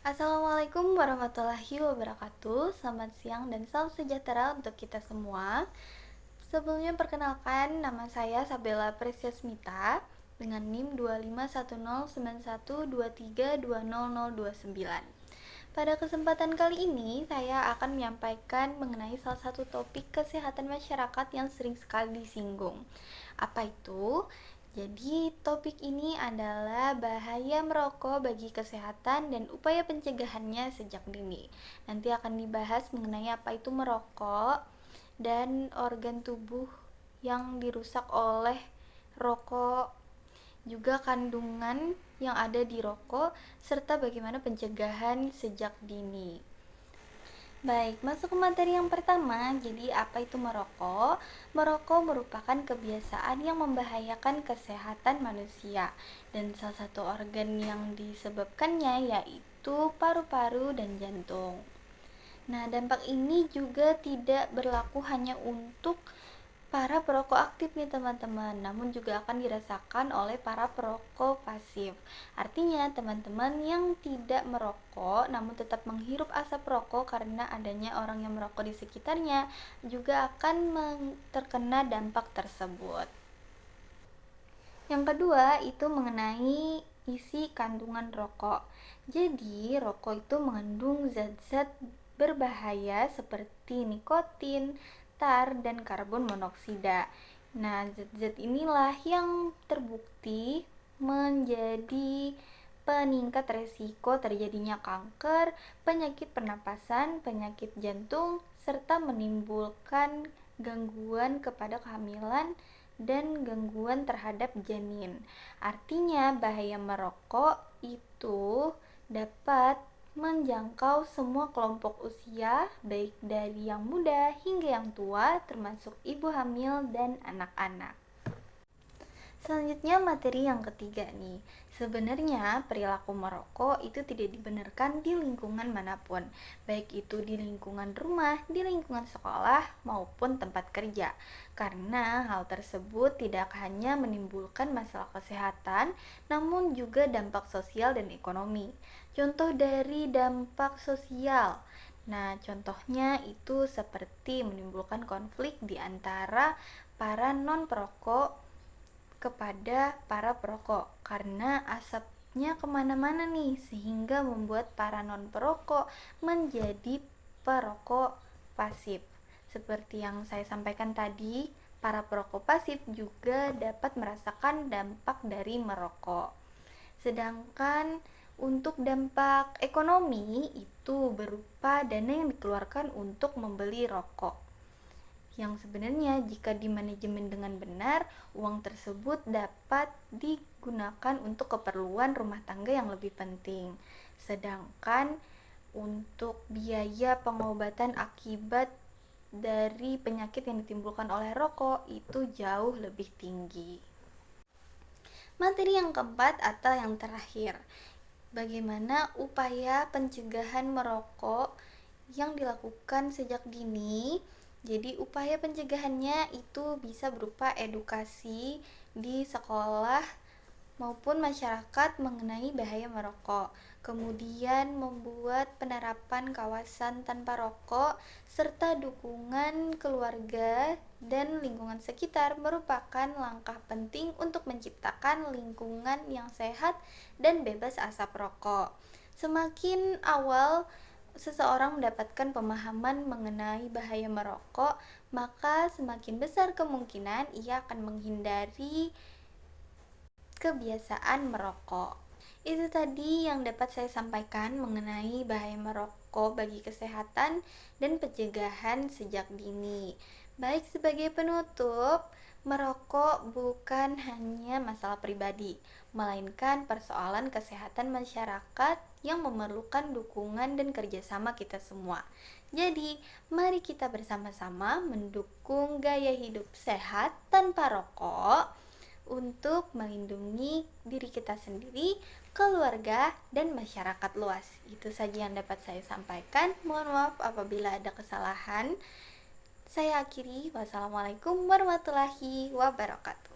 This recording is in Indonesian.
Assalamualaikum warahmatullahi wabarakatuh. Selamat siang dan salam sejahtera untuk kita semua. Sebelumnya perkenalkan, nama saya Sabella Presiasmita dengan NIM 25109123200029. Pada kesempatan kali ini, saya akan menyampaikan mengenai salah satu topik kesehatan masyarakat yang sering sekali disinggung. Apa itu? Jadi, topik ini adalah bahaya merokok bagi kesehatan dan upaya pencegahannya sejak dini. Nanti akan dibahas mengenai apa itu merokok dan organ tubuh yang dirusak oleh rokok, juga kandungan yang ada di rokok, serta bagaimana pencegahan sejak dini. Baik, masuk ke materi yang pertama. Jadi, apa itu merokok? Merokok merupakan kebiasaan yang membahayakan kesehatan manusia, dan salah satu organ yang disebabkannya yaitu paru-paru dan jantung. Nah, dampak ini juga tidak berlaku hanya untuk para perokok aktif nih teman-teman, namun juga akan dirasakan oleh para perokok pasif. Artinya teman-teman yang tidak merokok namun tetap menghirup asap rokok karena adanya orang yang merokok di sekitarnya juga akan terkena dampak tersebut. Yang kedua itu mengenai isi kandungan rokok. Jadi rokok itu mengandung zat-zat berbahaya seperti nikotin, tar, dan karbon monoksida. Nah, zat-zat inilah yang terbukti menjadi peningkat resiko terjadinya kanker, penyakit pernapasan, penyakit jantung, serta menimbulkan gangguan kepada kehamilan dan gangguan terhadap janin. Artinya bahaya merokok itu dapat menjangkau semua kelompok usia, baik dari yang muda hingga yang tua, termasuk ibu hamil dan anak-anak. Selanjutnya materi yang ketiga nih. Sebenarnya perilaku merokok itu tidak dibenarkan di lingkungan manapun, baik itu di lingkungan rumah, di lingkungan sekolah, maupun tempat kerja. Karena hal tersebut tidak hanya menimbulkan masalah kesehatan, namun juga dampak sosial dan ekonomi. Contoh dari dampak sosial. Nah, contohnya itu seperti menimbulkan konflik di antara para non-perokok kepada para perokok karena asapnya kemana-mana nih, sehingga membuat para non-perokok menjadi perokok pasif. Seperti yang saya sampaikan tadi, para perokok pasif juga dapat merasakan dampak dari merokok. Sedangkan untuk dampak ekonomi itu berupa dana yang dikeluarkan untuk membeli rokok, yang sebenarnya jika dimanajemen dengan benar, uang tersebut dapat digunakan untuk keperluan rumah tangga yang lebih penting. Sedangkan untuk biaya pengobatan akibat dari penyakit yang ditimbulkan oleh rokok itu jauh lebih tinggi. Materi yang keempat atau yang terakhir, bagaimana upaya pencegahan merokok yang dilakukan sejak dini. Jadi upaya pencegahannya itu bisa berupa edukasi di sekolah maupun masyarakat mengenai bahaya merokok. Kemudian membuat penerapan kawasan tanpa rokok serta dukungan keluarga dan lingkungan sekitar merupakan langkah penting untuk menciptakan lingkungan yang sehat dan bebas asap rokok. Semakin awal seseorang mendapatkan pemahaman mengenai bahaya merokok, maka semakin besar kemungkinan ia akan menghindari kebiasaan merokok. Itu tadi yang dapat saya sampaikan mengenai bahaya merokok bagi kesehatan dan pencegahan sejak dini. Baik, sebagai penutup, merokok bukan hanya masalah pribadi, melainkan persoalan kesehatan masyarakat yang memerlukan dukungan dan kerjasama kita semua. Jadi, mari kita bersama-sama mendukung gaya hidup sehat tanpa rokok untuk melindungi diri kita sendiri, keluarga, dan masyarakat luas. Itu saja yang dapat saya sampaikan. Mohon maaf apabila ada kesalahan. Saya akhiri. Wassalamualaikum warahmatullahi wabarakatuh.